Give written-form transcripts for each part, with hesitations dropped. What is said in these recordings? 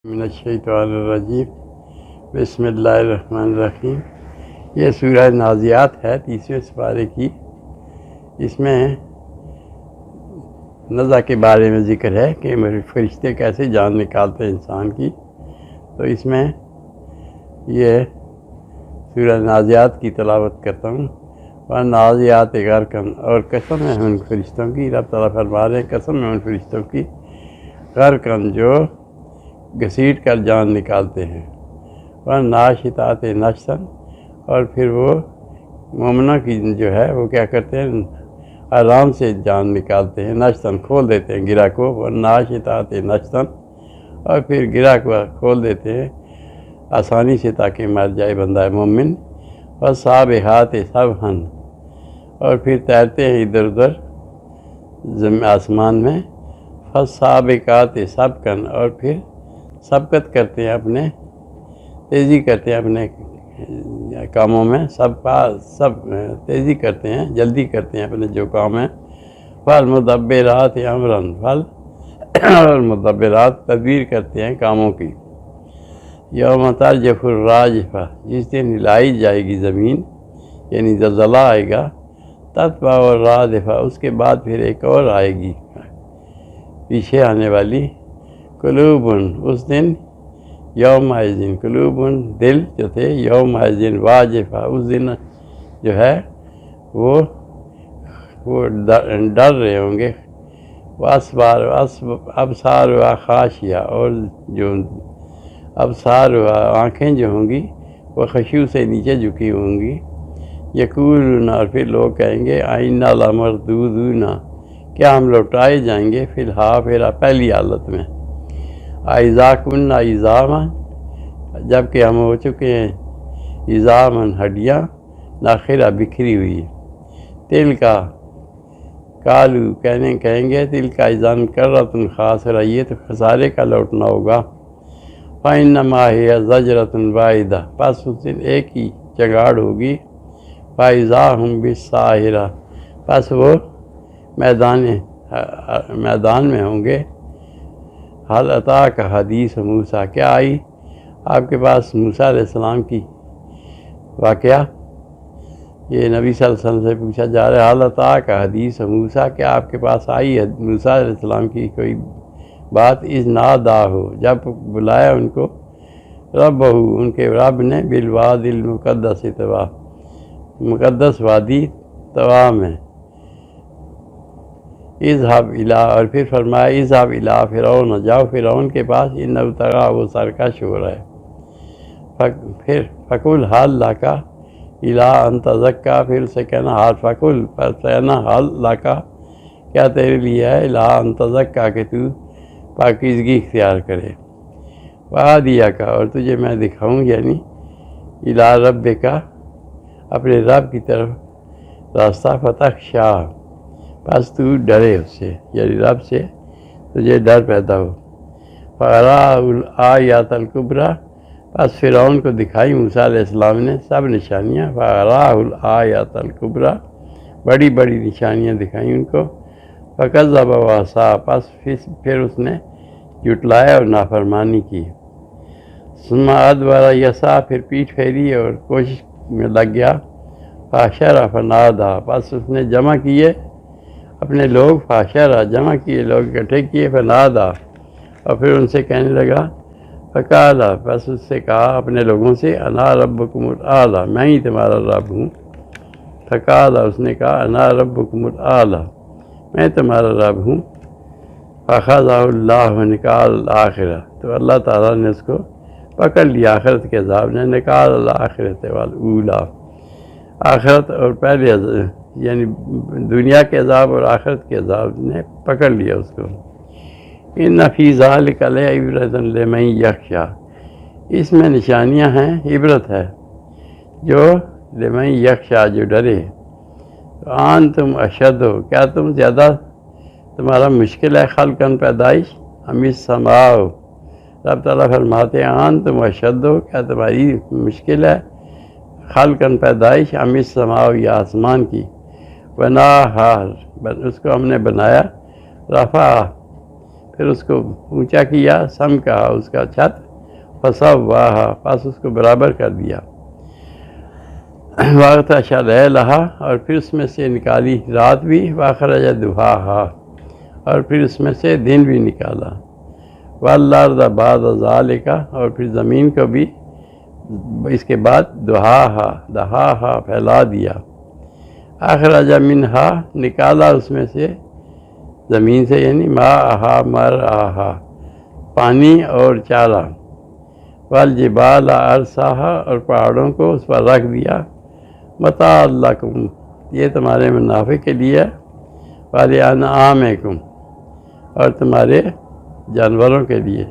من الشیطان الرجیم بسم اللہ الرحمن الرحیم۔ یہ سورہ نازعات ہے 30ویں سپارے کی۔ اس میں نزع کے بارے میں ذکر ہے کہ فرشتے کیسے جان نکالتے ہیں انسان کی۔ تو اس میں یہ سورہ نازعات کی تلاوت کرتا ہوں۔ وَالنَّازِعَاتِ غَرْقًا، اور قسم ہے ان فرشتوں کی، رب تعالیٰ فرما رہے ہیں قسم ہے ان فرشتوں کی، غرقاً جو گھسیٹ کر جان نکالتے ہیں۔ وَالنَّاشِطَاتِ نَشْطًا، اور پھر وہ مومنہ کی جو ہے وہ کیا کرتے ہیں، آرام سے جان نکالتے ہیں، نشطاً کھول دیتے ہیں گرہ کو، وَالنَّاشِطَاتِ نَشْطًا، اور پھر گرہ کو کھول دیتے ہیں آسانی سے تاکہ مر جائے بندہ مومن۔ وَالسَّابِحَاتِ سَبْحًا، اور پھر تیرتے ہیں ادھر ادھر آسمان میں۔ فَالسَّابِقَاتِ سَبْقًا، اور پھر سبقت کرتے ہیں، اپنے تیزی کرتے ہیں اپنے کاموں میں، سب تیزی کرتے ہیں، جلدی کرتے ہیں اپنے جو کام ہیں۔ فَالْمُدَبِّرَاتِ أَمْرًا، اور مدبرات تدبیر کرتے ہیں کاموں کی۔ یوم ترجف الراجفہ، جس دن ہلائی جائے گی زمین، یعنی زلزلہ آئے گا۔ تتبع الرادفہ، اس کے بعد پھر ایک اور آئے گی پیچھے آنے والی۔ قلوب، اس دن یومئذ، قلوب دل جو تھے، یومئذ واجفہ، اس دن جو ہے وہ ڈر رہے ہوں گے۔ ابصار و خاشیہ، اور جو ابصار و آنکھیں جو ہوں گی وہ خشوع سے نیچے جھکی ہوں گی۔ یقولون، اور پھر لوگ کہیں گے اِنَّا لَمَرْدُودُونَ، کیا ہم لوٹائے جائیں گے، فی الحافرہ، پہلی حالت میں۔ اَإِذَا كُنَّا عِظَامًا، جب کہ ہم ہو چکے ہیں عِظَامًا، ہڈیاں، ناخرہ، بکھری ہوئی۔ تِلْکَ، قالوا، کہیں گے تِلْکَ اِذًا کَرَّةٌ خَاسِرَةٌ، یہ تو خسارے کا لوٹنا ہوگا۔ فَإِنَّمَا هِيَ زَجْرَةٌ وَاحِدَةٌ، پس اس دن ایک ہی چنگاڑ ہوگی۔ فَإِذَا هُمْ بِالسَّاہرَةِ، پس وہ میدان میں ہوں گے۔ حَلْ أَتَاكَ حَدِیثُ موسیٰ، کیا آئی آپ کے پاس موسیٰ علیہ السلام کی واقعہ؟ یہ نبی صلی اللہ علیہ وسلم سے پوچھا جا رہا ہے، حَلْ أَتَاكَ حَدِیثُ موسیٰ، کیا آپ کے پاس آئی ہے موسیٰ علیہ السلام کی کوئی بات؟ اِذْ نَادَاهُ، جب بلایا ان کو، رَبَّهُ، ان کے رب نے، بِالْوَادِ الْمُقَدَّسِ طویٰ، مقدس وادی طویٰ میں۔ اذهب الی، اور پھر فرمایا اذهب الی فرعون، جاؤ فرعون کے پاس، انہ طغیٰ، وہ سرکش ہو رہا ہے۔ پھر فقل حل لک الی ان تزکی، پھر اسے کہنا حل، فقل، پر کہنا حل لک، کیا تیرے لیے ہے، الی ان تزکی، کہ تو پاکیزگی اختیار کرے۔ وَأَهْدِیَکَ، اور تجھے میں دکھاؤں، یعنی الی ربک، اپنے رب کی طرف راستہ، فتخشیٰ، پس تو ڈرے اس سے، یعنی رب سے تجھے ڈر پیدا ہو۔ فَأَرَاهُ الْآیَاتَ الْکُبریٰ، پس فرعون کو دکھائی موسیٰ علیہ السلام نے سب نشانیاں۔ فَأَرَاهُ الْآیَاتَ الْکُبریٰ، بڑی بڑی نشانیاں دکھائیں ان کو۔ فَكَذَّبَ وَعَصَىٰ، پس پھر اس نے جھٹلایا اور نافرمانی کی۔ ثُمَّ أَدْبَرَ يَسْعَىٰ، پھر پیٹھ پھیری اور کوشش میں لگ گیا۔ فَحَشَرَ فَنَادَىٰ، پس اس نے جمع کیے اپنے لوگ، فَحَشَرَ، جمع کیے لوگ، اکٹھے کیے، فَنَادَىٰ، اور پھر ان سے کہنے لگا، فَقَالَ، پس اس سے کہا اپنے لوگوں سے، أَنَا رَبُّكُمُ الْأَعْلَىٰ، میں ہی تمہارا رب ہوں۔ فَقَالَ، اس نے کہا، أَنَا رَبُّكُمُ الْأَعْلَىٰ، میں تمہارا رب ہوں۔ فَأَخَذَهُ اللَّهُ نِكَالَ الْآخِرَةِ، تو اللہ تعالیٰ نے اس کو پکڑ لیا آخرت کے عذاب نے، نِكَالَ الْآخِرَةِ وَالْأُولَىٰ، آخرت اور پہلے یعنی دنیا کے عذاب اور آخرت کے عذاب نے پکڑ لیا اس کو۔ اِنَّ فِي ذَلِكَ لَعِبْرَةً لِمَن یَخْشَىٰ، اس میں نشانیاں ہیں، عبرت ہے جو لمن یخشیٰ، جو ڈرے۔ أَنْتُمْ أَشَدُّ، کیا تم زیادہ، تمہارا مشکل ہے، خلقاً پیدائش، أَمِ السَّمَاءُ، رب تعالیٰ فرماتے ہیں أَنْتُمْ أَشَدُّ، کیا تمہاری مشکل ہے خلقاً پیدائش، أَمِ السَّمَاءُ، یا آسمان کی۔ بناہا، اس کو ہم نے بنایا، رفع، پھر اس کو اونچا کیا، سم کہا اس کا چھت، فسواہا، پس اس کو برابر کر دیا، واغطش لیلہا، اور پھر اس میں سے نکالی رات بھی، واخرج ضحاہا، اور پھر اس میں سے دن بھی نکالا، والارض بعد ذالک، اور پھر زمین کو بھی اس کے بعد دہاہا پھیلا دیا، اخرج منہا، نکالا اس میں سے زمین سے، یعنی ماءہا مرعاہا، پانی اور چارہ، والجبال ارساہا، اور پہاڑوں کو اس پر رکھ دیا، متاع لکم، یہ تمہارے منافع کے لیے، ولانعامکم، اور تمہارے جانوروں کے لیے،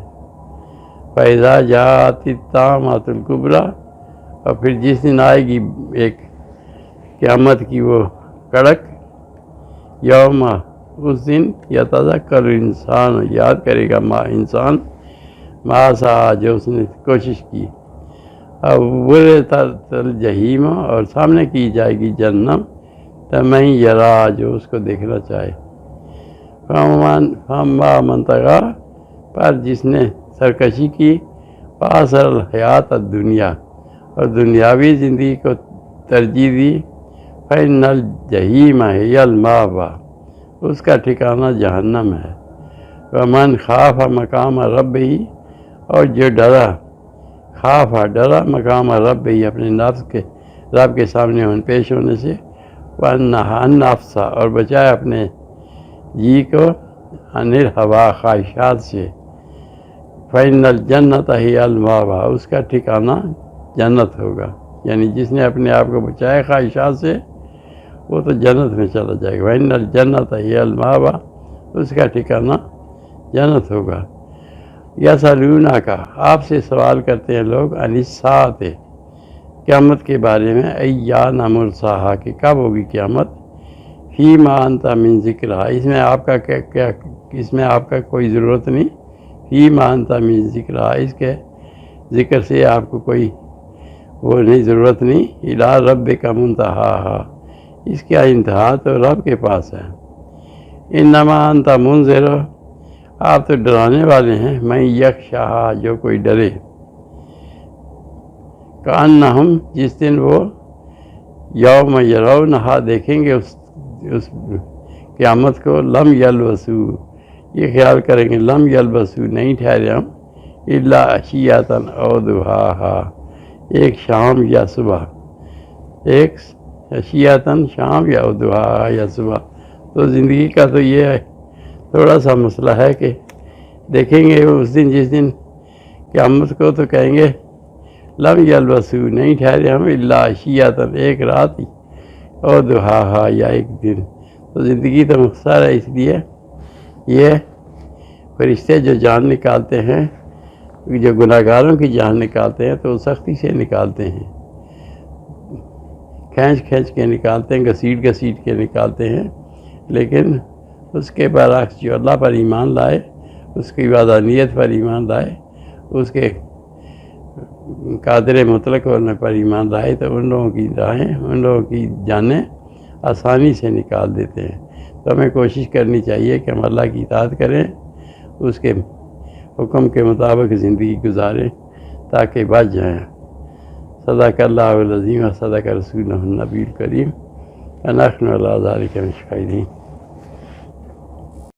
فَإِذَا جَاءَتِ الطَّامَّةُ الْكُبْرىٰ، اور پھر جس دن آئے گی ایک قیامت کی وہ کڑک، یوم، اس دن یتذکر انسان، یاد کرے گا انسان، ما سعی، جو اس نے کوشش کی، اب برزت الجحیم، اور سامنے کی جائے گی جہنم، لمن یرا، جو اس کو دیکھنا چاہے، فاما من طغی، پر جس نے سرکشی کی، فآثر الحیات الدنیا، اور دنیاوی زندگی کو ترجیح دی، فإن الجحیم ہی المأویٰ، اس کا ٹھکانہ جہنم ہے، ومن خاف مقام ربہ، اور جو ڈرا مقام ربہ، اپنے نفس کے رب کے سامنے پیش ہونے سے، وَنَہَا النَّفْسَ، اور بچائے اپنے جی کو، عن الہوا، خواہشات سے، فإن الجنۃ ہی المأویٰ، اس کا ٹھکانہ جنت ہوگا، یعنی جس نے اپنے آپ کو بچایا خواہشات سے وہ تو جنت میں چلا جائے گا، وَإِنَّ الْجَنَّةَ هِيَ الْمَأْوَىٰ، اس کا ٹھکانہ جنت ہوگا۔ یسألونک، آپ سے سوال کرتے ہیں لوگ، عن الساعۃ، قیامت کے بارے میں، ایان مرساہا، کہ کب ہوگی قیامت، فیما انت من ذکرہا، اس میں آپ کا کوئی ضرورت نہیں، فیما انت من ذکرہا، اس کے ذکر سے آپ کو کوئی وہ نہیں، ضرورت نہیں، الی ربک منتہاہا، اس کا انتہا تو رب کے پاس ہے، انما انت منذر، آپ تو ڈرانے والے ہیں، من یخشاہا، جو کوئی ڈرے، کأنہم، جس دن وہ یوم یرونہا، دیکھیں گے اس قیامت کو، لم یلبثوا، یہ خیال کریں گے، لم یلبثوا، نہیں ٹھہرے ہم، الا عشیۃ او ضحاہا، ایک شام یا صبح، ایک عشیۃ شام، یا ضحاہا، یا صبح، تو زندگی کا تو یہ ہے تھوڑا سا مسئلہ ہے کہ دیکھیں گے اس دن، جس دن قیامت کو، تو کہیں گے لم یلبثوا، نہیں ٹھہرے ہم، الا عشیۃ، ایک رات، اور ضحاہا، یا ایک دن، تو زندگی تو مختصر ہے، اس لیے یہ فرشتے جو جان نکالتے ہیں، جو گناہ گاروں کی جان نکالتے ہیں، تو سختی سے نکالتے ہیں، کھینچ کے نکالتے ہیں، گھسیٹ کے نکالتے ہیں، لیکن اس کے برعکس جو اللہ پر ایمان لائے، اس کی وحدانیت پر ایمان لائے، اس کے قادر مطلق ہونے پر ایمان لائے، تو ان لوگوں کی راہیں، ان لوگوں کی جانیں آسانی سے نکال دیتے ہیں۔ تو ہمیں کوشش کرنی چاہیے کہ ہم اللہ کی اطاعت کریں، اس کے حکم کے مطابق زندگی گزاریں تاکہ بچ جائیں۔ صدق اللہ العظیم و صدق رسولہ النبی الکریم، ونحن علی ذلک من الشاہدین۔